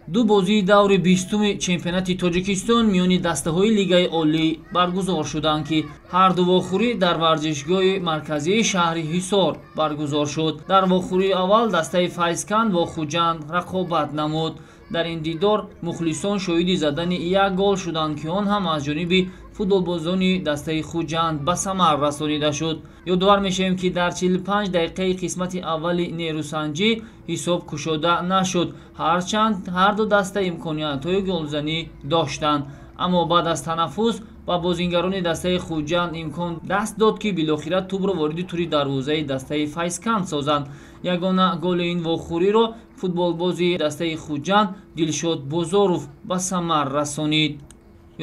ду бозии даври 20-уми чемпионати Тоҷикистон миёни дастаҳои Лигаи Олӣ баргузор шуданд, ки ҳар ду вохӯрӣ дар варзишгоҳи марказии шаҳри Ҳисор баргузор шуд. Дар вохӯрии аввал дастаи Файзканд бо Хуҷанд рақобат намуд. дар ин дидор мухлисон шоҳиди задани як гол шуданд, ки он ҳам аз ҷониби футболбозони дастаи Хуҷанд ба самар расонида шуд. ёдовар мешавем, ки дар 45 дақиқаи қисмати аввали нерӯсанҷӣ ҳисоб кушода нашуд, ҳарчанд ҳар ду даста имкониятҳои голзанӣ доштанд. аммо баъд аз танаффус ба бозингарони дастаи Хуҷанд имкон даст дод, ки билохира тӯбро вориди тури дарвозаи дастаи Файзканд созанд. ягона голи ин вохӯриро футболбози дастаи Хуҷанд Дилшод Бозоров ба самар расонид.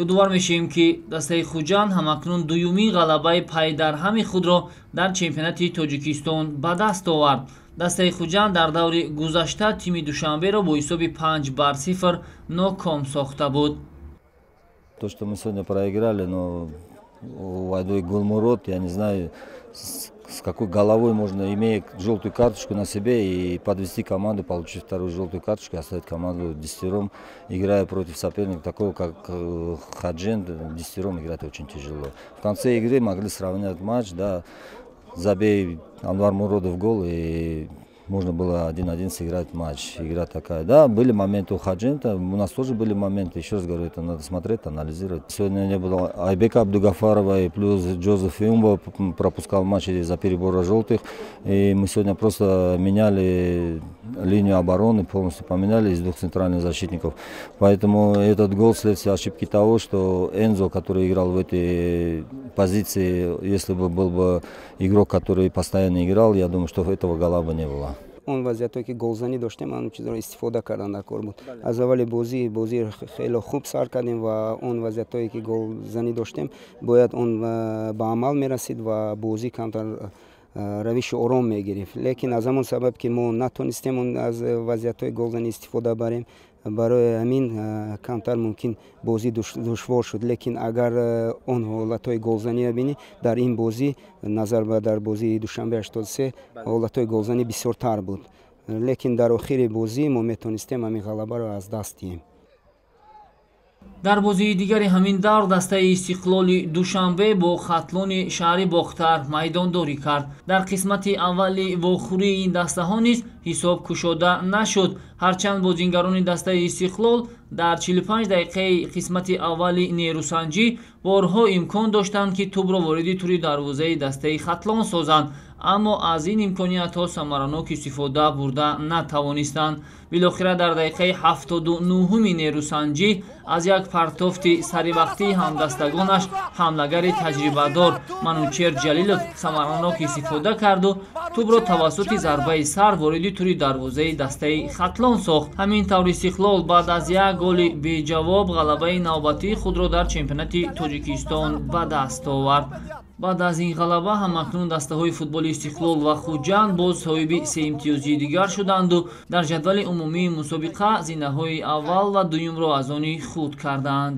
ёдовар мешавем, ки дастаи Хуҷанд ҳамакнун дуюмин ғалабаи пайдарҳами худро дар чемпионати Тоҷикистон ба даст овард. дастаи Хуҷанд дар даври гузашта тими Душанберо бо ҳисоби 5-0 ноком сохта буд. То, что мы сегодня проиграли, но Вайдой Гулмурод, я не знаю, с какой головой можно, имея желтую карточку на себе, и подвести команду, получить вторую желтую карточку, оставить команду десятером, играя против соперника, такого как Хаджент, десятером играть очень тяжело. В конце игры могли сравнять матч, да, забей Анвар Муродов гол, и можно было 1-1 сыграть матч. Игра такая. Да, были моменты у Хаджента, у нас тоже были моменты. Еще раз говорю, это надо смотреть, анализировать. Сегодня не было Айбека Абдугафарова и плюс Джозеф Юмбо пропускал матчи за перебора желтых. И мы сегодня просто меняли линию обороны, полностью поменяли из двух центральных защитников. Поэтому этот гол следствие ошибки того, что Энзо, который играл в этой позиции, если бы был бы игрок, который постоянно играл, я думаю, что этого гола бы не было. он вазиятое ки голзанӣ доштем ан чизро истифода кардан дар кор буд. аз аввали бозӣ хеле хуб сар кардем ва он вазиятое ки голзанӣ доштем бояд он ба амал мерасид ва бозӣ камтар равиши ором мегирифт. лекин аз ҳамон сабаб ки мо натонистем аз вазиятҳои голзанӣ истифода барем, барои ҳамин камтар мумкин бозӣ душвор шуд. лекин агар он ҳолатҳои голзаниро бинӣ дар ин бозӣ назар ба дар бозии Душанбе 83 ҳолатҳои голзанӣ бисёртар буд. лекин дар охири бозӣ мо метонистем ҳамин ғалабаро аз даст диҳем. дар бозии дигари ҳамин давр дастаи Истиқлоли Душанбе бо Хатлони шаҳри Бохтар майдондорӣ кард. дар қисмати аввали вохӯрии ин дастаҳо низ ҳисоб кушода нашуд, ҳарчанд бозингарони дастаи Истиқлол дар 45 дақиқаи қисмати аввали нерӯсанҷӣ борҳо имкон доштанд, ки тӯбро вориди тури дарвозаи дастаи Хатлон созанд, аммо аз ин имкониятҳо самаранок истифода бурда натавонистанд. билохира дар дақиқаи 79-уми нерӯсанҷӣ аз як партофти саривақтии ҳамдастагонаш ҳамлагари таҷрибадор Манучер Ҷалилов самаранок истифода карду тӯбро тавассути зарбаи сар вориди тури дарвозаи дастаи Хатлон сохт. ҳамин тавр Истиқлол баъд аз як голи беҷавоб ғалабаи навбатии худро дар чемпионати Тоҷикистон ба даст овард. баъд аз ин ғалаба ҳамакнун дастаҳои футболи Истиқлол ва Хуҷанд боз соҳиби се имтиёзии дигар шуданду дар ҷадвали умумии мусобиқа зинаҳои аввал ва дуюмро аз они худ карданд.